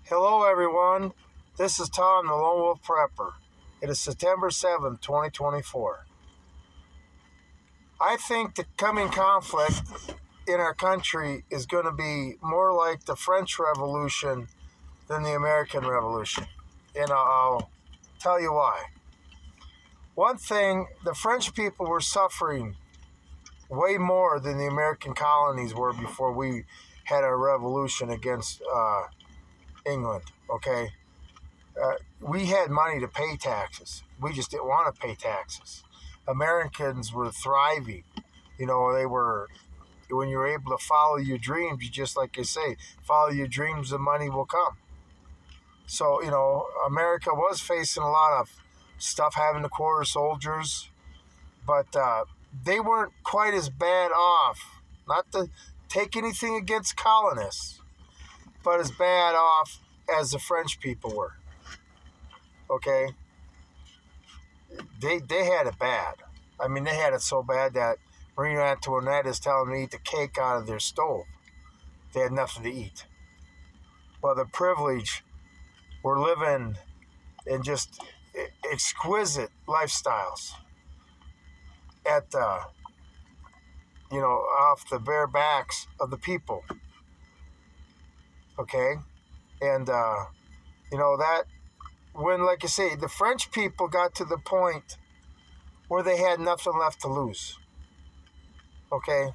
Hello, everyone. This is Tom, the Lone Wolf Prepper. It is September 7th, 2024. I think the coming conflict in our country is going to be more like the French Revolution than the American Revolution. And I'll tell you why. One thing, the French people were suffering way more than the American colonies were before we had a revolution against England, okay? We had money to pay taxes. We just didn't want to pay taxes. Americans were thriving. They were, when you're able to follow your dreams, you just like you say, follow your dreams, the money will come. So, America was facing a lot of stuff, having to quarter soldiers, but they weren't quite as bad off. Not to take anything against colonists, but as bad off as the French people were. Okay? They had it bad. I mean, they had it so bad that Marie Antoinette is telling me to eat the cake out of their stove. They had nothing to eat. Well, the privilege were living in just exquisite lifestyles at off the bare backs of the people. Okay, and that when, like I say, the French people got to the point where they had nothing left to lose. Okay,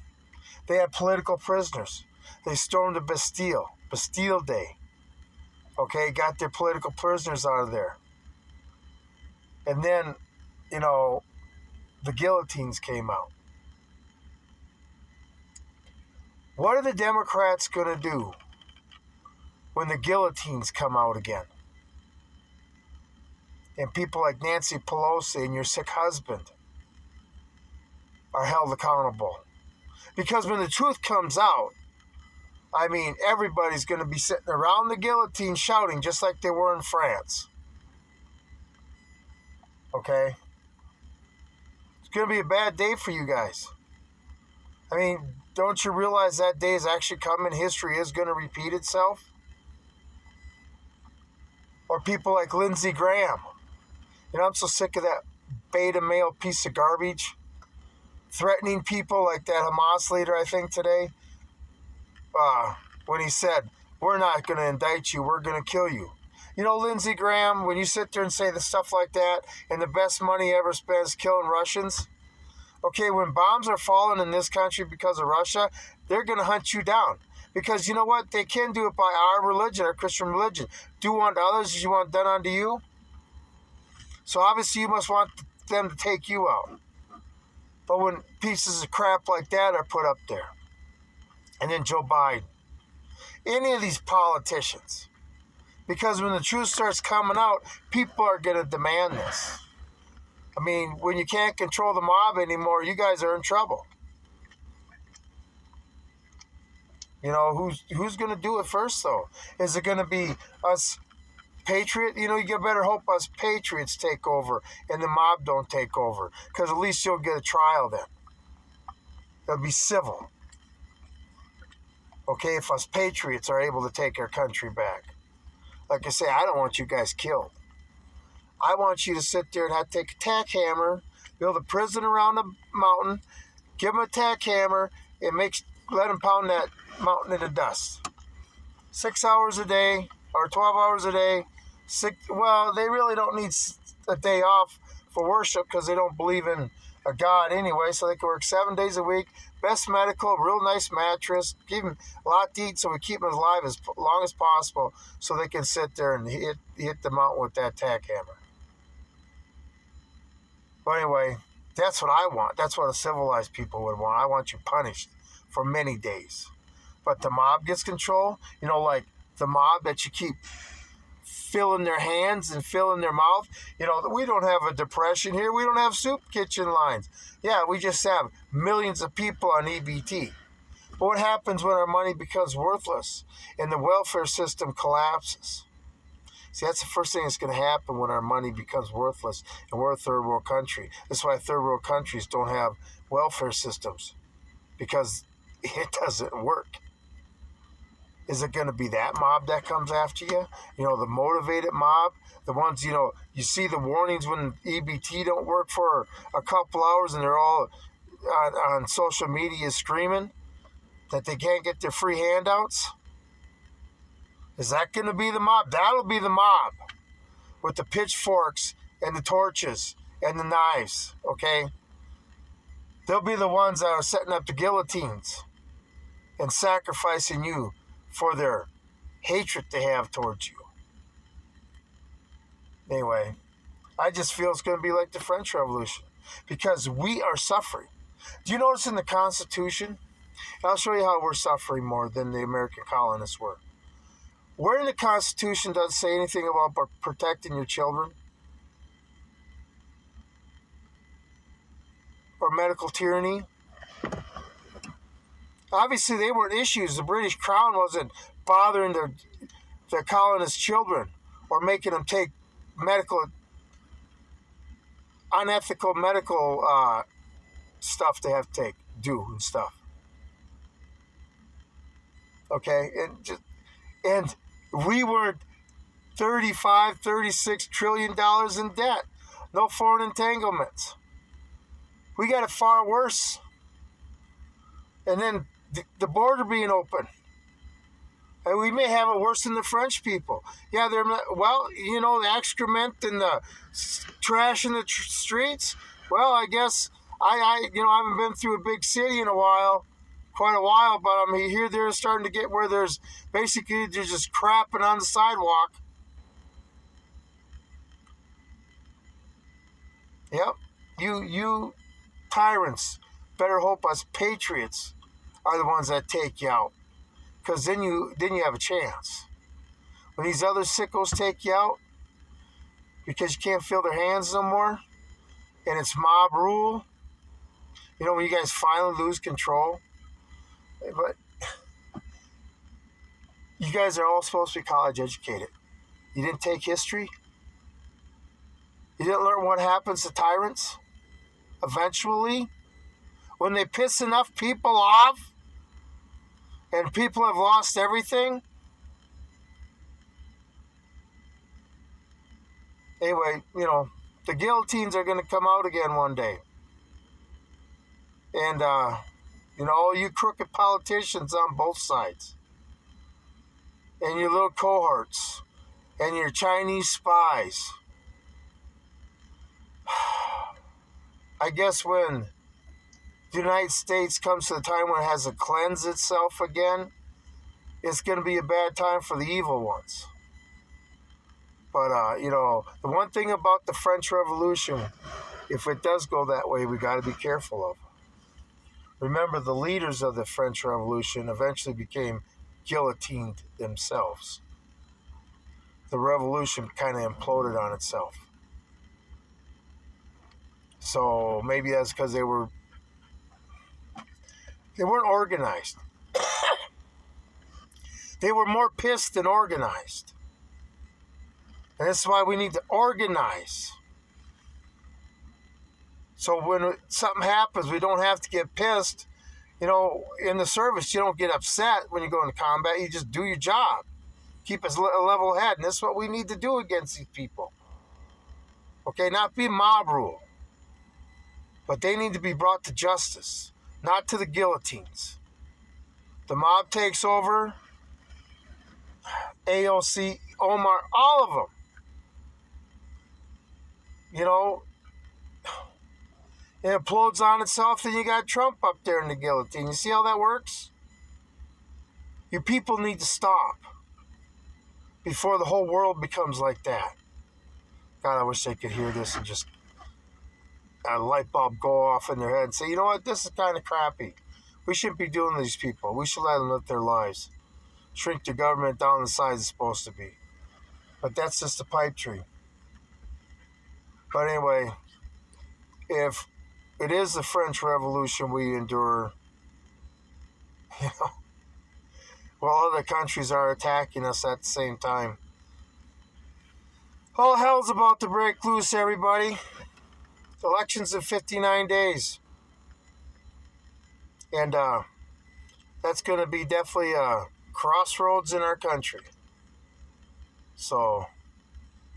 they had political prisoners. They stormed the Bastille Day. Okay, got their political prisoners out of there. And then, the guillotines came out. What are the Democrats going to do when the guillotines come out again? And people like Nancy Pelosi and your sick husband are held accountable. Because when the truth comes out, I mean, everybody's going to be sitting around the guillotine shouting just like they were in France. Okay? It's going to be a bad day for you guys. I mean, don't you realize that day is actually coming? History is going to repeat itself? Or people like Lindsey Graham. I'm so sick of that beta male piece of garbage threatening people like that Hamas leader, I think, today, when he said, we're not going to indict you, we're going to kill you. Lindsey Graham, when you sit there and say the stuff like that, and the best money ever spent is killing Russians, okay, when bombs are falling in this country because of Russia, they're going to hunt you down. Because you know what? They can do it by our religion, our Christian religion. Do unto others as you want done unto you. So obviously you must want them to take you out. But when pieces of crap like that are put up there, and then Joe Biden, any of these politicians, because when the truth starts coming out, people are going to demand this. I mean, when you can't control the mob anymore, you guys are in trouble. Who's going to do it first, though? Is it going to be us patriot? You better hope us patriots take over and the mob don't take over, because at least you'll get a trial then. It'll be civil. Okay, if us patriots are able to take our country back. Like I say, I don't want you guys killed. I want you to sit there and have to take a tack hammer, build a prison around the mountain, give them a tack hammer, and let them pound that mountain into dust. 6 hours a day or 12 hours a day. They really don't need a day off for worship because they don't believe in a God anyway, so they can work 7 days a week. Best medical, real nice mattress, give them a lot to eat so we keep them alive as long as possible so they can sit there and hit the mountain with that tack hammer. But anyway, that's what I want. That's what a civilized people would want. I want you punished for many days. But the mob gets control, like the mob that you keep filling their hands and filling their mouth. We don't have a depression here. We don't have soup kitchen lines. Yeah, we just have millions of people on EBT. But what happens when our money becomes worthless and the welfare system collapses? See, that's the first thing that's going to happen when our money becomes worthless, and we're a third world country. That's why third world countries don't have welfare systems, because it doesn't work. Is it going to be that mob that comes after you? You know, the motivated mob, the ones, you know, you see the warnings when EBT don't work for a couple hours and they're all on social media screaming that they can't get their free handouts? Is that going to be the mob? That'll be the mob with the pitchforks and the torches and the knives, okay? They'll be the ones that are setting up the guillotines and sacrificing you for their hatred they have towards you. Anyway, I just feel it's going to be like the French Revolution because we are suffering. Do you notice in the Constitution? I'll show you how we're suffering more than the American colonists were. Where in the Constitution does it say anything about protecting your children? Or medical tyranny? Obviously, they weren't issues. The British Crown wasn't bothering their colonist children or making them take unethical medical stuff they have to do and stuff. Okay? And we were $36 trillion in debt. No foreign entanglements. We got it far worse. And then the border being open. And we may have it worse than the French people. Yeah, they're well, you know, the excrement and the trash in the streets. Well, I guess I haven't been through a big city in quite a while, but I'm here. They're starting to get where there's just crapping on the sidewalk. Yep, you tyrants better hope us patriots are the ones that take you out, because then you have a chance. When these other sickos take you out because you can't feel their hands no more, and it's mob rule. You know, when you guys finally lose control. But you guys are all supposed to be college educated. You didn't take history? You didn't learn what happens to tyrants? Eventually, when they piss enough people off and people have lost everything. Anyway, you know, the guillotines are going to come out again one day. And, you know, all you crooked politicians on both sides, and your little cohorts, and your Chinese spies. I guess when the United States comes to the time when it has to cleanse itself again, it's going to be a bad time for the evil ones. But, you know, the one thing about the French Revolution, if it does go that way, we got to be careful of. Remember, the leaders of the French Revolution eventually became guillotined themselves. The revolution kind of imploded on itself. So maybe that's because they weren't organized. They were more pissed than organized. And that's why we need to organize. So when something happens, we don't have to get pissed. You know, in the service, you don't get upset when you go into combat. You just do your job. Keep a level head. And that's what we need to do against these people. Okay, not be mob rule. But they need to be brought to justice, not to the guillotines. The mob takes over. AOC, Omar, all of them. You know, it implodes on itself, and you got Trump up there in the guillotine. You see how that works? You people need to stop before the whole world becomes like that. God, I wish they could hear this and just a light bulb go off in their head and say, you know what, this is kind of crappy. We shouldn't be doing these people. We should let them live their lives. Shrink the government down the size it's supposed to be. But that's just a pipe dream. But anyway, if it is the French Revolution we endure, you know, while other countries are attacking us at the same time. All hell's about to break loose, everybody. Elections in 59 days. And that's going to be definitely crossroads in our country. So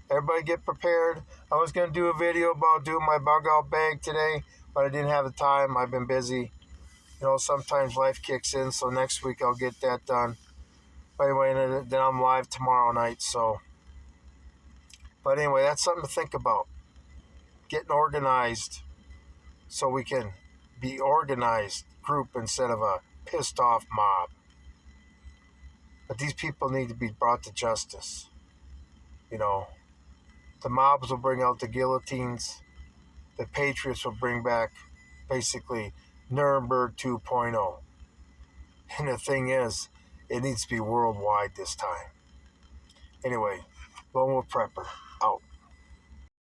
everybody get prepared. I was going to do a video about doing my bug out bag today, but I didn't have the time. I've been busy. You know, sometimes life kicks in, so next week I'll get that done. But anyway, then I'm live tomorrow night. But anyway, that's something to think about. Getting organized so we can be organized group instead of a pissed off mob. But these people need to be brought to justice. You know, the mobs will bring out the guillotines. The patriots will bring back basically Nuremberg 2.0. And the thing is, it needs to be worldwide this time. Anyway, Lone Wolf Prepper.